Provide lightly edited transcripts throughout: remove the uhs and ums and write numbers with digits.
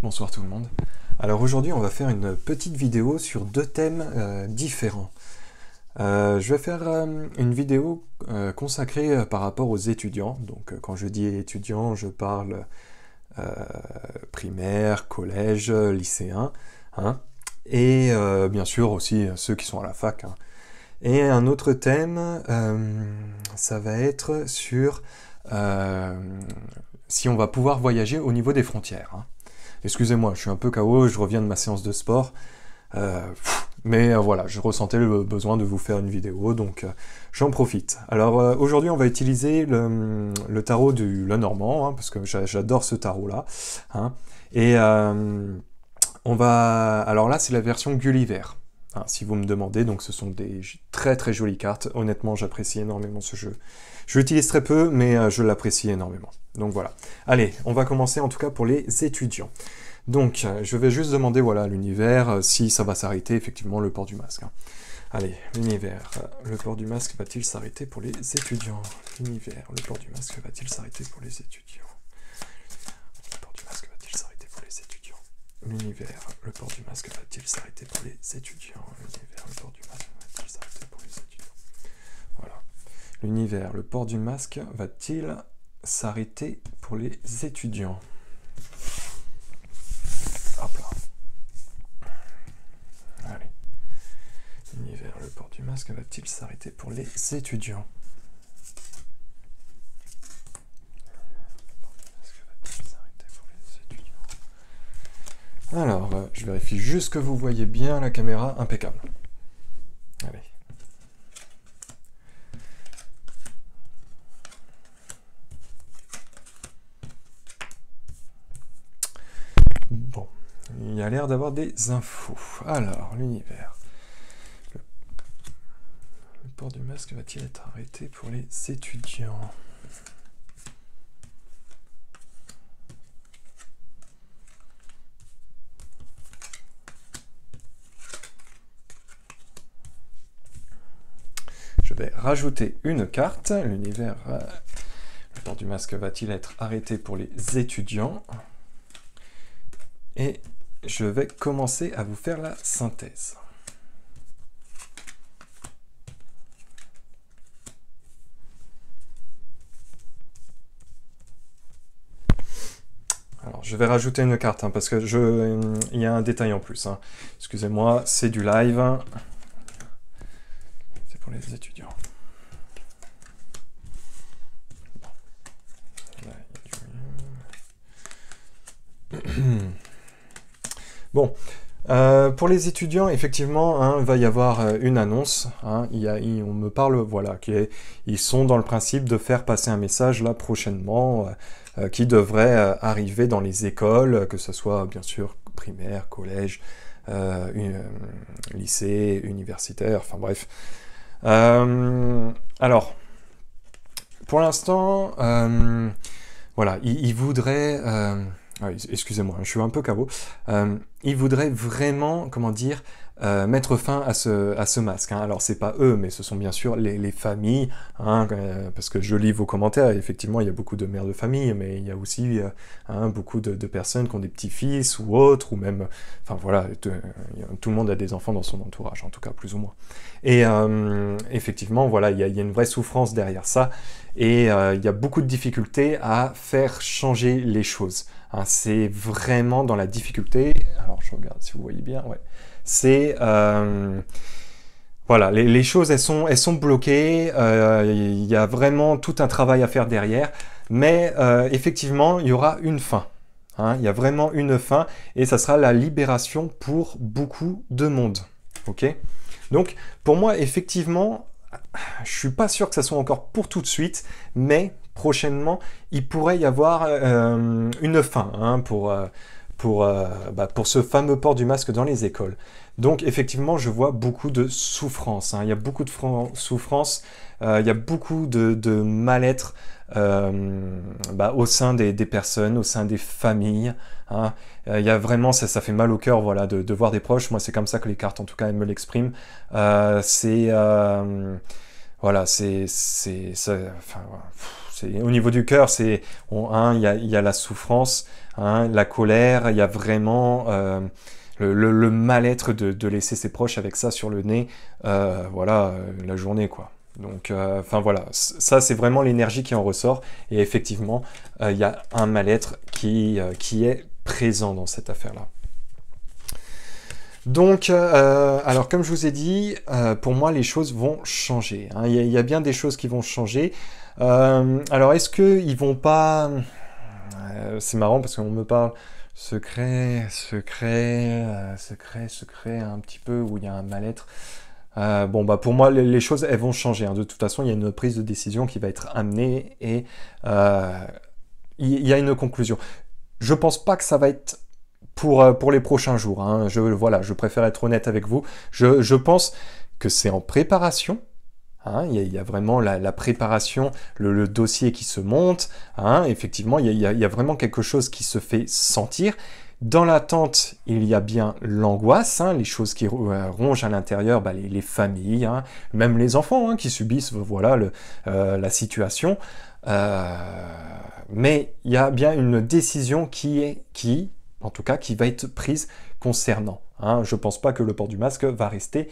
Bonsoir tout le monde. Alors aujourd'hui on va faire une petite vidéo sur deux thèmes différents. Je vais faire une vidéo consacrée par rapport aux étudiants. Donc quand je dis étudiants, je parle primaire, collège, lycéen, hein, et bien sûr aussi ceux qui sont à la fac, hein. Et un autre thème, ça va être sur si on va pouvoir voyager au niveau des frontières, hein. Excusez-moi, je suis un peu KO, je reviens de ma séance de sport. Mais voilà, je ressentais le besoin de vous faire une vidéo, donc j'en profite. Alors aujourd'hui, on va utiliser le tarot du Lenormand, hein, parce que j'adore ce tarot-là, hein. Et on va... Alors là, c'est la version Gulliver, hein, si vous me demandez. Donc ce sont des très très jolies cartes. Honnêtement, j'apprécie énormément ce jeu. Je l'utilise très peu, mais je l'apprécie énormément. Donc voilà. Allez, on va commencer en tout cas pour les étudiants. Donc, je vais juste demander, voilà, à l'univers, si ça va s'arrêter, effectivement, le port du masque, hein. Allez, l'univers, le port du masque va-t-il s'arrêter pour les étudiants? L'univers, le port du masque va-t-il s'arrêter pour les étudiants? Le port du masque va-t-il s'arrêter pour les étudiants? L'univers, le port du masque va-t-il s'arrêter pour les étudiants? L'univers, le port du masque va-t-il s'arrêter pour les étudiants? Voilà. L'univers, le port du masque va-t-il s'arrêter pour les étudiants? Hop là. Allez. L'univers, le port du masque va-t-il s'arrêter pour les étudiants? Alors, je vérifie juste que vous voyez bien la caméra, impeccable. Allez. Bon, il y a l'air d'avoir des infos. Alors, l'univers. Le port du masque va-t-il être arrêté pour les étudiants? Je vais rajouter une carte. L'univers, le port du masque va-t-il être arrêté pour les étudiants? Et je vais commencer à vous faire la synthèse. Alors, je vais rajouter une carte, hein, parce que il y a un détail en plus, hein. Excusez-moi, c'est du live. C'est pour les étudiants. Bon, pour les étudiants, effectivement, hein, il va y avoir une annonce, hein, on me parle, voilà, ils sont dans le principe de faire passer un message là prochainement, qui devrait arriver dans les écoles, que ce soit bien sûr primaire, collège, lycée, universitaire, enfin bref. Alors, pour l'instant, voilà, ils voudraient... ah, excusez-moi, je suis un peu KO. Ils voudraient vraiment, comment dire, mettre fin à ce masque, hein. Alors, c'est pas eux, mais ce sont bien sûr les familles, hein, parce que je lis vos commentaires, et effectivement, il y a beaucoup de mères de famille, mais il y a aussi hein, beaucoup de personnes qui ont des petits-fils ou autres, ou même... Enfin, voilà, tout le monde a des enfants dans son entourage, en tout cas, plus ou moins. Et effectivement, voilà, il y a une vraie souffrance derrière ça, et il y a beaucoup de difficultés à faire changer les choses, hein. C'est vraiment dans la difficulté. Alors, je regarde si vous voyez bien, ouais. C'est... voilà, les choses, elles sont bloquées, il y a vraiment tout un travail à faire derrière, mais effectivement, il y aura une fin, hein, il y a vraiment une fin, et ça sera la libération pour beaucoup de monde, ok? Donc, pour moi, effectivement, je suis pas sûr que ça soit encore pour tout de suite, mais prochainement, il pourrait y avoir une fin, hein, pour ce fameux port du masque dans les écoles. Donc effectivement, je vois beaucoup de souffrance, hein. Il y a beaucoup de souffrance, il y a beaucoup de mal-être au sein des personnes, au sein des familles, hein. Il y a vraiment, ça fait mal au cœur, voilà, de voir des proches. Moi, c'est comme ça que les cartes, en tout cas, elles me l'expriment. Voilà, enfin, au niveau du cœur, il y a la souffrance, hein, la colère, il y a vraiment le mal-être de laisser ses proches avec ça sur le nez, la journée, quoi. Donc, enfin voilà, ça c'est vraiment l'énergie qui en ressort, et effectivement, il y a un mal-être qui est présent dans cette affaire-là. Donc, alors comme je vous ai dit, pour moi les choses vont changer, hein. Il y a bien des choses qui vont changer. Alors est-ce qu'ils vont pas... c'est marrant parce qu'on me parle secret, un petit peu, où il y a un mal-être. Pour moi, les choses, elles vont changer, hein. De toute façon, il y a une prise de décision qui va être amenée et il y a une conclusion. Je pense pas que ça va être pour les prochains jours, hein. Je préfère être honnête avec vous. Je pense que c'est en préparation. Hein, il y a vraiment la préparation, le dossier qui se monte. Hein, effectivement, il y a vraiment quelque chose qui se fait sentir. Dans l'attente, il y a bien l'angoisse, hein, les choses qui rongent à l'intérieur, les familles, hein, même les enfants, hein, qui subissent la situation. Mais il y a bien une décision qui va être prise concernant. Hein. Je ne pense pas que le port du masque va rester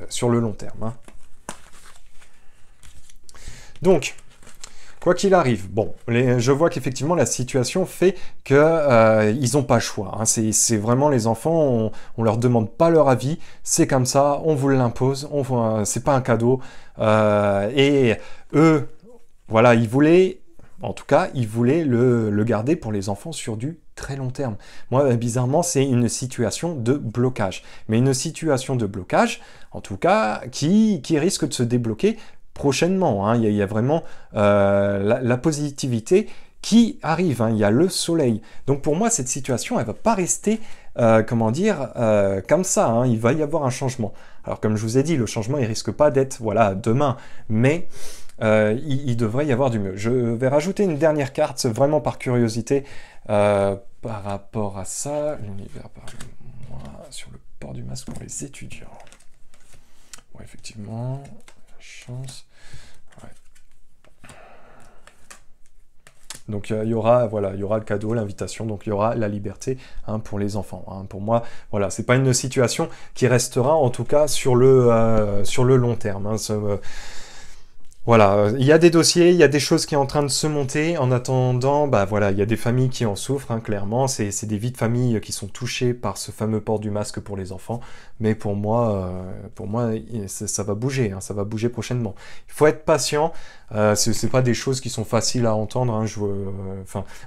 sur le long terme. Hein. Donc, quoi qu'il arrive, je vois qu'effectivement la situation fait qu'ils n'ont pas le choix. Hein. C'est vraiment les enfants, on leur demande pas leur avis, c'est comme ça, on vous l'impose, c'est pas un cadeau. Et eux, voilà, ils voulaient le garder pour les enfants sur du très long terme. Moi, bizarrement, c'est une situation de blocage. Mais une situation de blocage, en tout cas, qui risque de se débloquer prochainement. Hein. Il y a vraiment la positivité qui arrive. Hein. Il y a le soleil. Donc pour moi, cette situation, elle ne va pas rester, comme ça. Hein. Il va y avoir un changement. Alors comme je vous ai dit, le changement, il risque pas d'être demain. Mais il devrait y avoir du mieux. Je vais rajouter une dernière carte, vraiment par curiosité, par rapport à ça. L'univers parle-moi sur le port du masque pour les étudiants. Bon, effectivement, chance. Ouais. Donc il y aura le cadeau, l'invitation, donc il y aura la liberté, hein, pour les enfants. Hein. Pour moi, voilà, c'est pas une situation qui restera, en tout cas, sur le long terme. Hein. Voilà, il y a des dossiers, il y a des choses qui sont en train de se monter. En attendant, il y a des familles qui en souffrent, hein, clairement. C'est des vies de famille qui sont touchées par ce fameux port du masque pour les enfants. Mais pour moi, ça va bouger, hein, ça va bouger prochainement. Il faut être patient. C'est pas des choses qui sont faciles à entendre. Hein,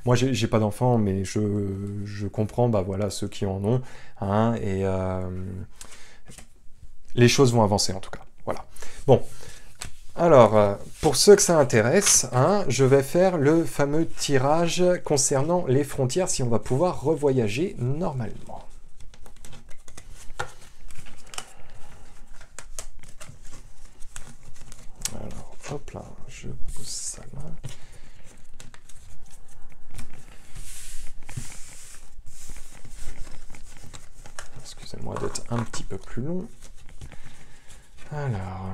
moi, j'ai pas d'enfants, mais je comprends, ceux qui en ont. Hein, et les choses vont avancer, en tout cas. Voilà. Bon. Alors, pour ceux que ça intéresse, hein, je vais faire le fameux tirage concernant les frontières, si on va pouvoir revoyager normalement. Alors, hop là, je pose ça là. Excusez-moi d'être un petit peu plus long. Alors...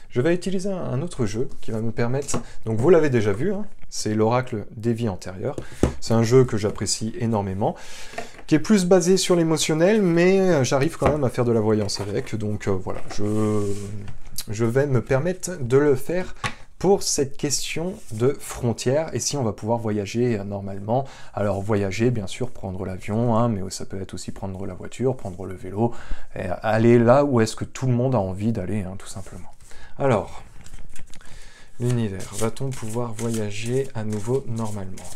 je vais utiliser un autre jeu qui va me permettre... Donc vous l'avez déjà vu, hein, c'est l'Oracle des vies antérieures. C'est un jeu que j'apprécie énormément, qui est plus basé sur l'émotionnel, mais j'arrive quand même à faire de la voyance avec. Donc voilà, je vais me permettre de le faire pour cette question de frontières, et si on va pouvoir voyager normalement. Alors voyager, bien sûr, prendre l'avion, hein, mais ça peut être aussi prendre la voiture, prendre le vélo, et aller là où est-ce que tout le monde a envie d'aller, hein, tout simplement. Alors, l'univers, va-t-on pouvoir voyager à nouveau normalement?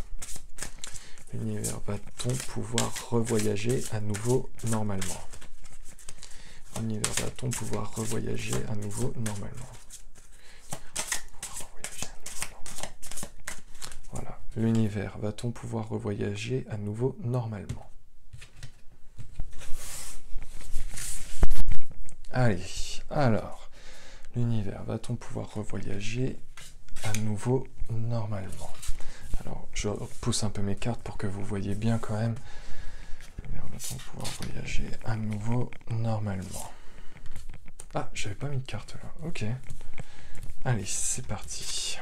L'univers, va-t-on pouvoir revoyager à nouveau normalement? L'univers, va-t-on pouvoir revoyager à nouveau normalement? Voilà, l'univers, va-t-on pouvoir revoyager à nouveau normalement? Allez, alors... l'univers, va-t-on pouvoir revoyager à nouveau normalement? Alors, je pousse un peu mes cartes pour que vous voyez bien quand même. L'univers, va-t-on pouvoir voyager à nouveau normalement? Ah, j'avais pas mis de carte là. Ok. Allez, c'est parti.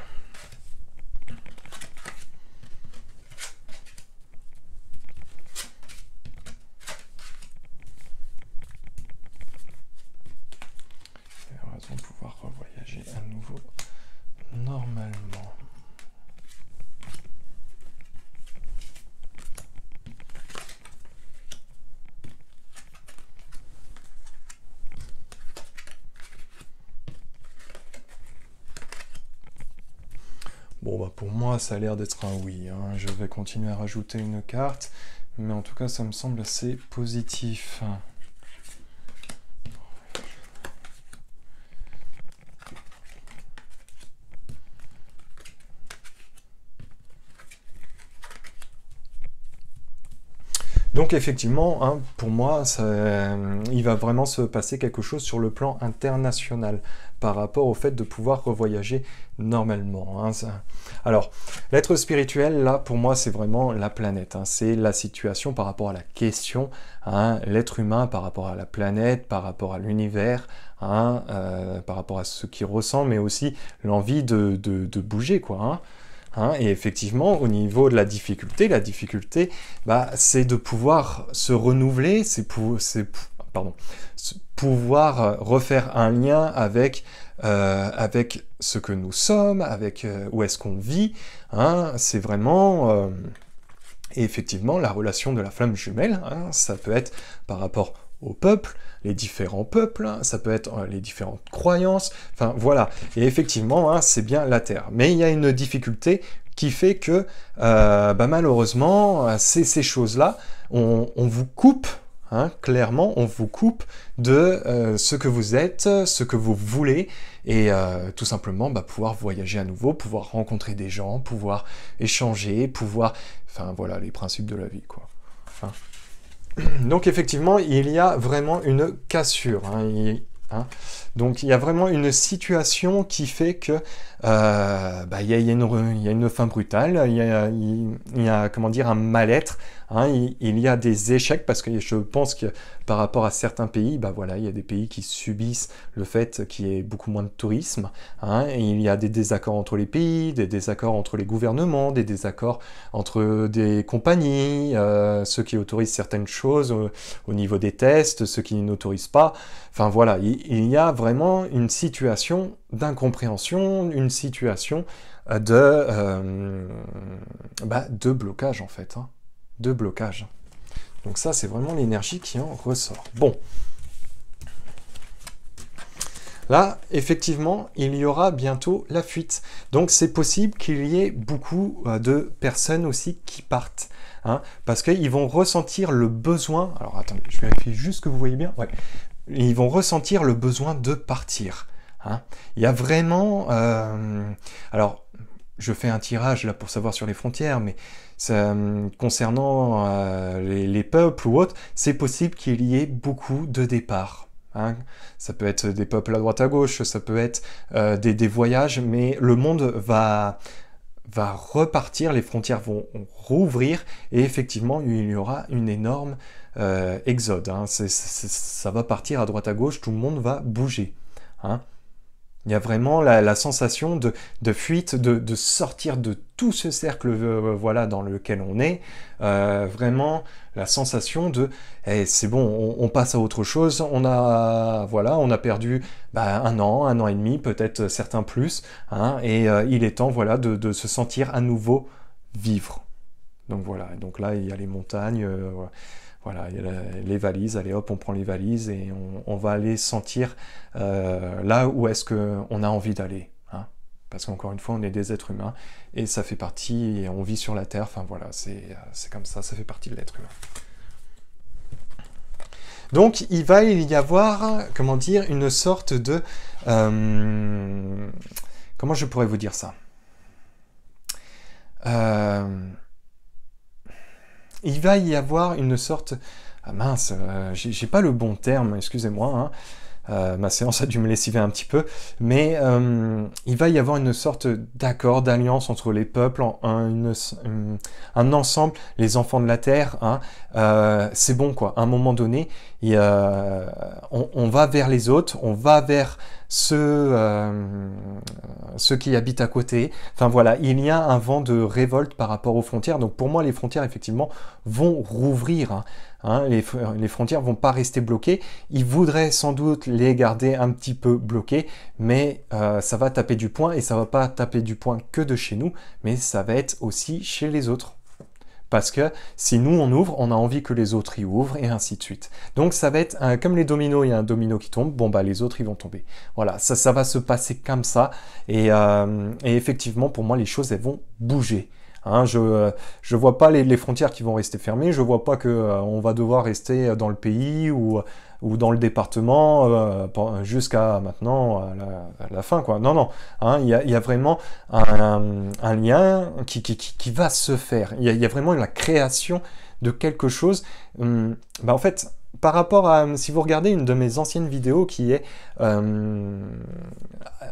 Raison de pouvoir revoyager à nouveau normalement. Bon, bah pour moi, ça a l'air d'être un oui. Hein. Je vais continuer à rajouter une carte, mais en tout cas, ça me semble assez positif. Donc effectivement, hein, pour moi, il va vraiment se passer quelque chose sur le plan international par rapport au fait de pouvoir revoyager normalement. Hein, alors, l'être spirituel, là, pour moi, c'est vraiment la planète. Hein, c'est la situation par rapport à la question, hein, l'être humain par rapport à la planète, par rapport à l'univers, hein, par rapport à ce qu'il ressent, mais aussi l'envie de bouger, quoi. Hein. Hein, et effectivement, au niveau de la difficulté, bah, c'est de pouvoir se renouveler, pouvoir refaire un lien avec ce que nous sommes, avec où est-ce qu'on vit. Hein, c'est vraiment... et effectivement, la relation de la flamme jumelle, hein, ça peut être par rapport au peuple, les différents peuples, hein, ça peut être les différentes croyances, enfin voilà. Et effectivement, hein, c'est bien la Terre. Mais il y a une difficulté qui fait que, bah, malheureusement, ces choses-là, on vous coupe, hein, clairement, on vous coupe de ce que vous êtes, ce que vous voulez, et tout simplement bah, pouvoir voyager à nouveau, pouvoir rencontrer des gens, pouvoir échanger, pouvoir... Enfin voilà, les principes de la vie, quoi. Hein. Donc effectivement, il y a vraiment une cassure. Hein. Donc il y a vraiment une situation qui fait que bah, il y a une fin brutale, il y a comment dire, un mal-être, hein, il y a des échecs, parce que je pense que par rapport à certains pays, bah, voilà, il y a des pays qui subissent le fait qu'il y ait beaucoup moins de tourisme, hein, et il y a des désaccords entre les pays, des désaccords entre les gouvernements, des désaccords entre des compagnies, ceux qui autorisent certaines choses au niveau des tests, ceux qui n'autorisent pas. Enfin voilà, il y a vraiment une situation d'incompréhension, une situation de blocage en fait, hein, de blocage. Donc ça, c'est vraiment l'énergie qui en ressort. Bon. Là, effectivement, il y aura bientôt la fuite. Donc c'est possible qu'il y ait beaucoup de personnes aussi qui partent. Hein, parce qu'ils vont ressentir le besoin... Alors attendez, je vérifie juste que vous voyez bien. Ouais. Ils vont ressentir le besoin de partir. Hein. Il y a vraiment... alors, je fais un tirage là pour savoir sur les frontières, mais concernant les peuples ou autres, c'est possible qu'il y ait beaucoup de départs. Hein. Ça peut être des peuples à droite à gauche, ça peut être des voyages, mais le monde va repartir, les frontières vont rouvrir, et effectivement, il y aura une énorme exode. Hein. Ça va partir à droite à gauche, tout le monde va bouger. Hein. Il y a vraiment la sensation de fuite, de sortir de tout ce cercle voilà, dans lequel on est. Vraiment la sensation de c'est bon, on passe à autre chose. On a perdu un an et demi, peut-être certains plus. Hein, et il est temps voilà, de se sentir à nouveau vivre. Donc voilà, donc là il y a les montagnes. Voilà, il y a les valises, allez hop, on prend les valises et on va aller sentir là où est-ce qu'on a envie d'aller. Hein, parce qu'encore une fois, on est des êtres humains et ça fait partie, et on vit sur la Terre, enfin voilà, c'est comme ça fait partie de l'être humain. Donc il va y avoir, comment dire, une sorte de... comment je pourrais vous dire ça il va y avoir une sorte... Ah mince, j'ai pas le bon terme, excusez-moi. Ma séance a dû me lessiver un petit peu, mais il va y avoir une sorte d'accord, d'alliance entre les peuples, un ensemble, les enfants de la Terre, hein, c'est bon quoi, à un moment donné, on va vers les autres, on va vers ceux qui habitent à côté, enfin voilà, il y a un vent de révolte par rapport aux frontières, donc pour moi les frontières effectivement vont rouvrir, hein. Les frontières vont pas rester bloquées. Ils voudraient sans doute les garder un petit peu bloquées, mais ça va taper du poing, et ça va pas taper du poing que de chez nous, mais ça va être aussi chez les autres. Parce que si nous on ouvre, on a envie que les autres y ouvrent, et ainsi de suite. Donc ça va être comme les dominos, il y a un domino qui tombe, bon bah les autres ils vont tomber. Voilà, ça va se passer comme ça, et effectivement pour moi les choses elles vont bouger. Hein, je vois pas les frontières qui vont rester fermées, je vois pas que on va devoir rester dans le pays ou dans le département jusqu'à maintenant à la fin quoi. Non non, hein, il y a vraiment un lien qui va se faire. Il y a vraiment la création de quelque chose. En fait, par rapport à, si vous regardez une de mes anciennes vidéos qui est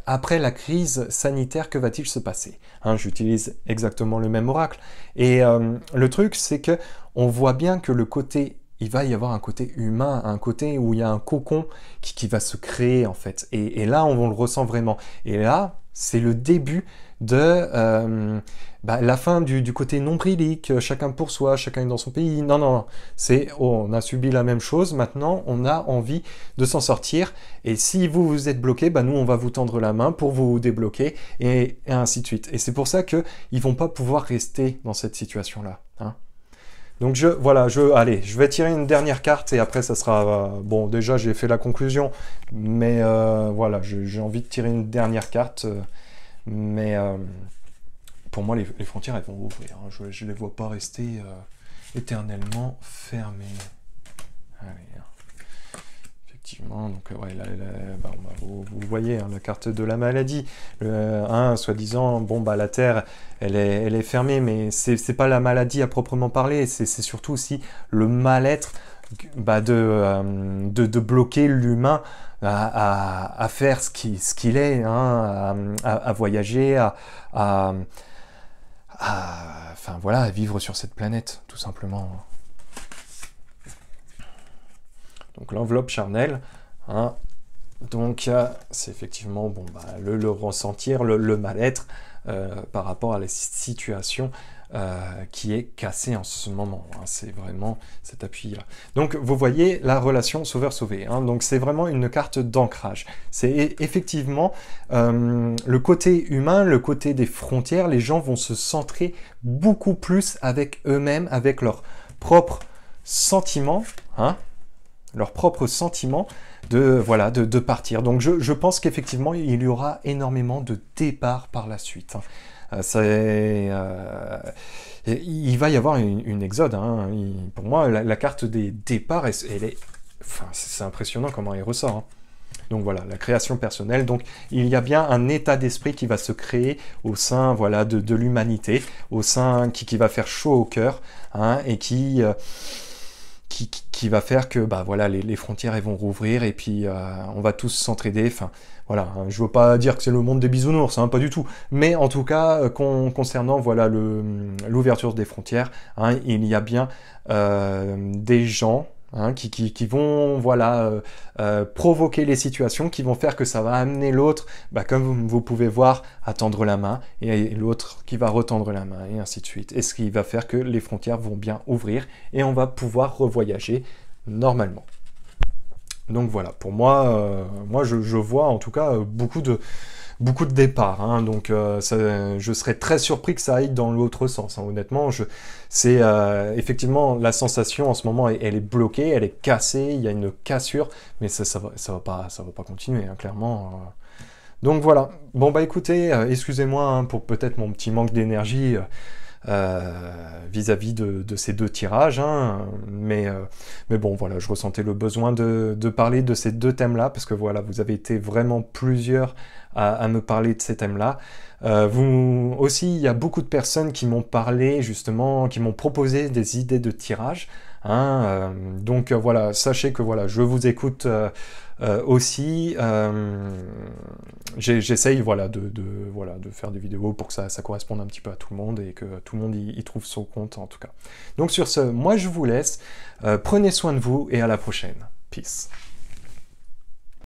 après la crise sanitaire, que va-t-il se passer, hein, j'utilise exactement le même oracle. Et le truc, c'est que on voit bien que le côté, il va y avoir un côté humain, un côté où il y a un cocon qui va se créer en fait. Et là, on le ressent vraiment. Et là, c'est le début de la fin du côté nombrilique, chacun pour soi, chacun est dans son pays. Non, non, non. C'est on a subi la même chose, maintenant on a envie de s'en sortir. Et si vous êtes bloqué, nous on va vous tendre la main pour vous débloquer, et ainsi de suite. Et c'est pour ça qu'ils ne vont pas pouvoir rester dans cette situation-là. Hein. Donc allez, je vais tirer une dernière carte et après ça sera... bon, déjà j'ai fait la conclusion, mais voilà, j'ai envie de tirer une dernière carte, mais pour moi les frontières elles vont ouvrir, hein. Je ne les vois pas rester éternellement fermées. Allez, hein. Effectivement, donc ouais, vous voyez hein, la carte de la maladie, soi-disant, bon la Terre elle est fermée, mais c'est pas la maladie à proprement parler, c'est surtout aussi le mal-être de bloquer l'humain à faire ce qu'il est, hein, à voyager, enfin voilà, à vivre sur cette planète, tout simplement. Donc l'enveloppe charnelle, hein, donc c'est effectivement le ressentir, le mal-être par rapport à la situation qui est cassée en ce moment. Hein, c'est vraiment cet appui-là. Donc vous voyez la relation sauveur-sauvé. Hein, donc c'est vraiment une carte d'ancrage. C'est effectivement le côté humain, le côté des frontières. Les gens vont se centrer beaucoup plus avec eux-mêmes, avec leurs propres sentiments, hein, leurs propres sentiments de partir. Donc je pense qu'effectivement il y aura énormément de départs par la suite. Hein. Il va y avoir une exode. Hein. Pour moi, la carte des départs, c'est impressionnant comment elle ressort. Hein. Donc voilà, la création personnelle. Donc il y a bien un état d'esprit qui va se créer au sein de l'humanité, au sein qui va faire chaud au cœur, hein, et qui va faire que les frontières elles vont rouvrir, et puis on va tous s'entraider. Enfin voilà, hein, je veux pas dire que c'est le monde des bisounours, hein, pas du tout, mais en tout cas concernant l'ouverture des frontières, hein, il y a bien des gens, hein, qui vont provoquer les situations, qui vont faire que ça va amener l'autre, comme vous pouvez voir, à tendre la main, et l'autre qui va retendre la main, et ainsi de suite. Et ce qui va faire que les frontières vont bien ouvrir, et on va pouvoir revoyager normalement. Donc voilà, pour moi, je vois en tout cas beaucoup de départs, hein, donc je serais très surpris que ça aille dans l'autre sens, hein, honnêtement. C'est effectivement la sensation en ce moment, elle est bloquée, elle est cassée, il y a une cassure, mais ça va pas continuer, hein, clairement. Donc voilà. Bon écoutez, excusez-moi hein, pour peut-être mon petit manque d'énergie vis-à-vis de ces deux tirages, hein, mais bon voilà, je ressentais le besoin de parler de ces deux thèmes-là, parce que voilà, vous avez été vraiment plusieurs à me parler de ces thèmes-là. Vous aussi, il y a beaucoup de personnes qui m'ont parlé justement, qui m'ont proposé des idées de tirage. Hein, donc voilà, sachez que voilà, je vous écoute Aussi, j'essaye voilà, de faire des vidéos pour que ça corresponde un petit peu à tout le monde et que tout le monde y trouve son compte en tout cas. Donc sur ce, moi je vous laisse, prenez soin de vous et à la prochaine. Peace.